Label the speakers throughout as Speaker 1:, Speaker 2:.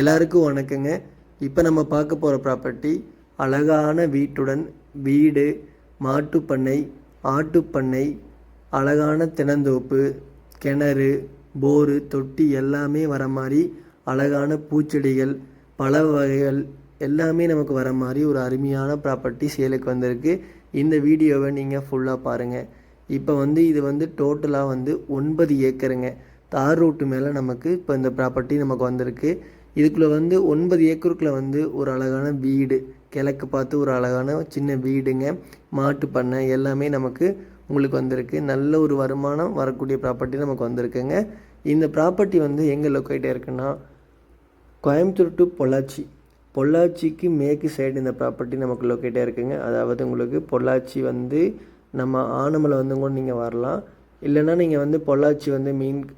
Speaker 1: எல்லாருக்கும் வணக்கங்க. இப்போ நம்ம பார்க்க போகிற ப்ராப்பர்ட்டி அழகான வீட்டுடன் வீடு, மாட்டுப்பண்ணை, ஆட்டுப்பண்ணை, அழகான தென்னந்தோப்பு, கிணறு, போரு, தொட்டி எல்லாமே வர மாதிரி அழகான பூச்செடிகள், பல வகைகள் எல்லாமே நமக்கு வர மாதிரி ஒரு அருமையான ப்ராப்பர்ட்டி சேலுக்கு வந்திருக்கு. இந்த வீடியோவை நீங்கள் ஃபுல்லாக பாருங்கள். இப்போ இது டோட்டலாக 9 ஏக்கருங்க. தார் ரோட்டு மேலே நமக்கு இப்போ இந்த ப்ராப்பர்ட்டி நமக்கு வந்திருக்கு. இதுக்குள்ளே 9 ஏக்கருக்குள்ளே ஒரு அழகான வீடு, கிழக்கு பார்த்து ஒரு அழகான சின்ன வீடுங்க, மாட்டு பண்ணை எல்லாமே நமக்கு உங்களுக்கு வந்திருக்கு. நல்ல ஒரு வருமானம் வரக்கூடிய ப்ராப்பர்ட்டி நமக்கு வந்திருக்குங்க. இந்த ப்ராப்பர்ட்டி எங்கே லொக்கேட் ஆயிருக்குன்னா, கோயம்புத்தூர் டு பொள்ளாச்சிக்கு மேற்கு சைடு இந்த ப்ராப்பர்ட்டி நமக்கு லொக்கேட் ஆயிருக்குங்க. அதாவது உங்களுக்கு பொள்ளாச்சி நம்ம ஆனமலை கூட நீங்கள் வரலாம். இல்லைன்னா நீங்கள் பொள்ளாச்சி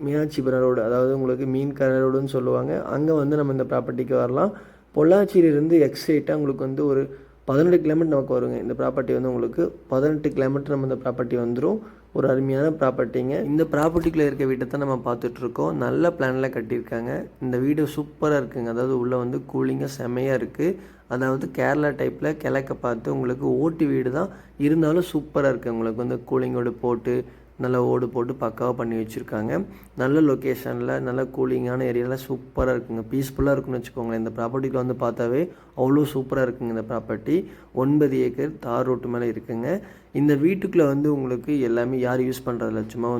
Speaker 1: மீனாட்சிபுரம் ரோடு, அதாவது உங்களுக்கு மீன்கரை ரோடுன்னு சொல்லுவாங்க, அங்கே நம்ம இந்த ப்ராப்பர்ட்டிக்கு வரலாம். பொள்ளாச்சியிலிருந்து எக்ஸைட்டாக உங்களுக்கு ஒரு 18 கிலோமீட்டர் நமக்கு வருங்க. இந்த ப்ராப்பர்ட்டி உங்களுக்கு 18 கிலோமீட்டர் நம்ம இந்த ப்ராப்பர்ட்டி வந்துடும். ஒரு அருமையான ப்ராப்பர்ட்டிங்க. இந்த ப்ராப்பர்ட்டிக்குள்ளே இருக்க வீட்டை தான் நம்ம பார்த்துட்ருக்கோம். நல்ல பிளானில் கட்டியிருக்காங்க. இந்த வீடு சூப்பராக இருக்குங்க. அதாவது உள்ளே கூலிங்காக செமையாக இருக்குது. அதாவது கேரளா டைப்பில் கிழக்க பார்த்து உங்களுக்கு ஓட்டு வீடு தான் இருந்தாலும் சூப்பராக இருக்குது. உங்களுக்கு கூலிங்கோடு போட்டு நல்லா ஓடு போட்டு பக்காவாக பண்ணி வச்சுருக்காங்க. நல்ல லொக்கேஷனில் நல்ல கூலிங்கான ஏரியாவில் சூப்பராக இருக்குங்க. பீஸ்ஃபுல்லாக இருக்குன்னு வச்சுக்கோங்களேன். இந்த ப்ராப்பர்ட்டிக்கு பார்த்தாவே அவ்வளோ சூப்பராக இருக்குங்க. இந்த ப்ராப்பர்ட்டி 9 ஏக்கர் தார் ரோட்டு மேலே இருக்குங்க. இந்த வீட்டுக்குள்ளே உங்களுக்கு எல்லாமே யார் யூஸ் பண்ணுறதில்ல, சும்மா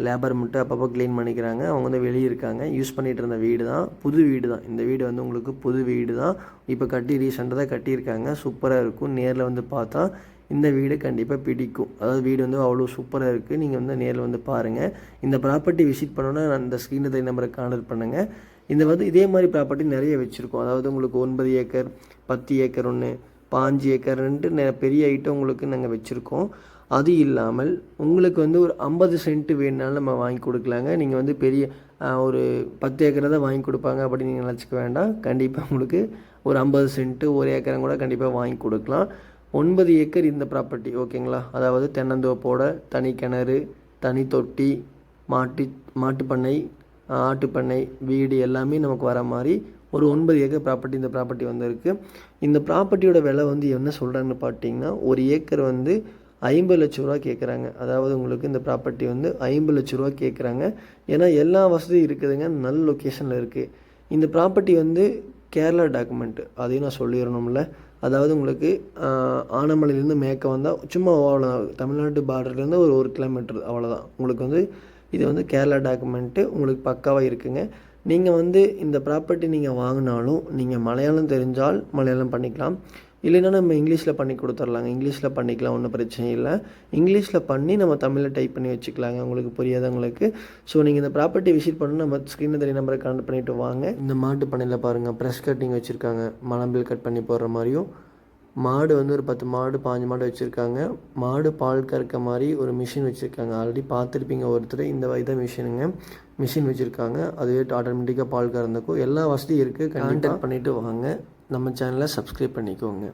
Speaker 1: லேபர் மட்டும் அப்பப்போ க்ளீன் பண்ணிக்கிறாங்க. அவங்க வெளியே இருக்காங்க. யூஸ் பண்ணிகிட்டு இருந்த வீடு தான், புது வீடு தான். இந்த வீடு உங்களுக்கு புது வீடு தான். இப்போ ரீசெண்டாக தான் கட்டியிருக்காங்க. சூப்பராக இருக்கும். நேரில் பார்த்தா இந்த வீடு கண்டிப்பாக பிடிக்கும். அதாவது வீடு அவ்வளோ சூப்பராக இருக்குது. நீங்கள் நேரில் பாருங்கள். இந்த ப்ராப்பர்ட்டி விசிட் பண்ணோன்னா அந்த ஸ்க்ரீனில் நம்பரை கான்டாக்ட் பண்ணுங்கள். இந்த இதே மாதிரி ப்ராப்பர்ட்டி நிறைய வச்சுருக்கோம். அதாவது உங்களுக்கு 9 ஏக்கர், 10 ஏக்கர், 5 ஏக்கர் பெரிய ஐட்டம் உங்களுக்கு நாங்கள் வச்சுருக்கோம். அது இல்லாமல் உங்களுக்கு ஒரு 50 சென்ட் வேணுனாலும் நம்ம வாங்கி கொடுக்கலாங்க. நீங்கள் பெரிய ஒரு 10 ஏக்கரை தான் வாங்கி கொடுப்பாங்க அப்படின்னு நீங்கள் நினச்சிக்க வேண்டாம். கண்டிப்பாக உங்களுக்கு ஒரு 50 சென்ட்டு, 1 ஏக்கரை கூட கண்டிப்பாக வாங்கி கொடுக்கலாம். 9 ஏக்கர் இந்த ப்ராப்பர்ட்டி, ஓகேங்களா? அதாவது தென்னந்தோப்போட தனி கிணறு, தனி தொட்டி, மாட்டுப்பண்ணை, ஆட்டுப்பண்ணை, வீடு எல்லாமே நமக்கு வர மாதிரி ஒரு 9 ஏக்கர் ப்ராப்பர்ட்டி இந்த ப்ராப்பர்ட்டி இருக்குது. இந்த ப்ராப்பர்ட்டியோட விலை என்ன சொல்கிறாங்கன்னு பார்த்தீங்கன்னா, ஒரு ஏக்கர் 50 லட்ச ரூபா கேட்குறாங்க. அதாவது உங்களுக்கு இந்த ப்ராப்பர்ட்டி 50 லட்ச ரூபா கேட்குறாங்க. ஏன்னா எல்லா வசதியும் இருக்குதுங்க. நல்ல லொக்கேஷனில் இருக்குது. இந்த ப்ராப்பர்ட்டி கேரளா டாக்குமெண்ட்டு, அதையும் நான் சொல்லிடணும்ல. அதாவது உங்களுக்கு ஆனமலையிலேருந்து மேற்க வந்தால் சும்மா அவ்வளோ தமிழ்நாட்டு பார்டர்லேருந்து ஒரு 1 கிலோமீட்டர் அவ்வளோதான். உங்களுக்கு இது கேரளா டாக்குமெண்ட்டு உங்களுக்கு பக்காவாக இருக்குங்க. நீங்கள் இந்த ப்ராப்பர்ட்டி நீங்கள் வாங்கினாலும் நீங்கள் மலையாளம் தெரிஞ்சால் மலையாளம் பண்ணிக்கலாம். இல்லைன்னா நம்ம இங்கிலீஷில் பண்ணி கொடுத்துர்லாங்க. இங்கிலீஷில் பண்ணிக்கலாம், ஒன்றும் பிரச்சனை இல்லை. இங்கிலீஷில் பண்ணி நம்ம தமிழில் டைப் பண்ணி வச்சுக்கலாங்க, உங்களுக்கு புரியாதவங்களுக்கு. ஸோ நீங்கள் இந்த ப்ராப்பர்ட்டி விசிட் பண்ணணும், நம்ம ஸ்க்ரீனில் தெரிய நம்பரை கான்டாக்ட் பண்ணிவிட்டு வாங்க. இந்த மாட்டு பண்ணையில் பாருங்கள், ப்ரெஷ் கட்டிங் வச்சுருக்காங்க. மலம்பில் கட் பண்ணி போடுற மாதிரியும், மாடு ஒரு 10 மாடு 5 மாடு வச்சுருக்காங்க. மாடு பால் கறக்க மாதிரி ஒரு மிஷின் வச்சுருக்காங்க. ஆல்ரெடி பார்த்துருப்பீங்க ஒருத்தர். இந்த இதான் மிஷின் வச்சுருக்காங்க. அதுவே ஆட்டோமேட்டிக்காக பால் கறந்துக்கும். எல்லா வசதியும் இருக்குது. கான்டாக்ட் பண்ணிவிட்டு வாங்க. நம்ம சேனலை சப்ஸ்கிரைப் பண்ணிக்கோங்க.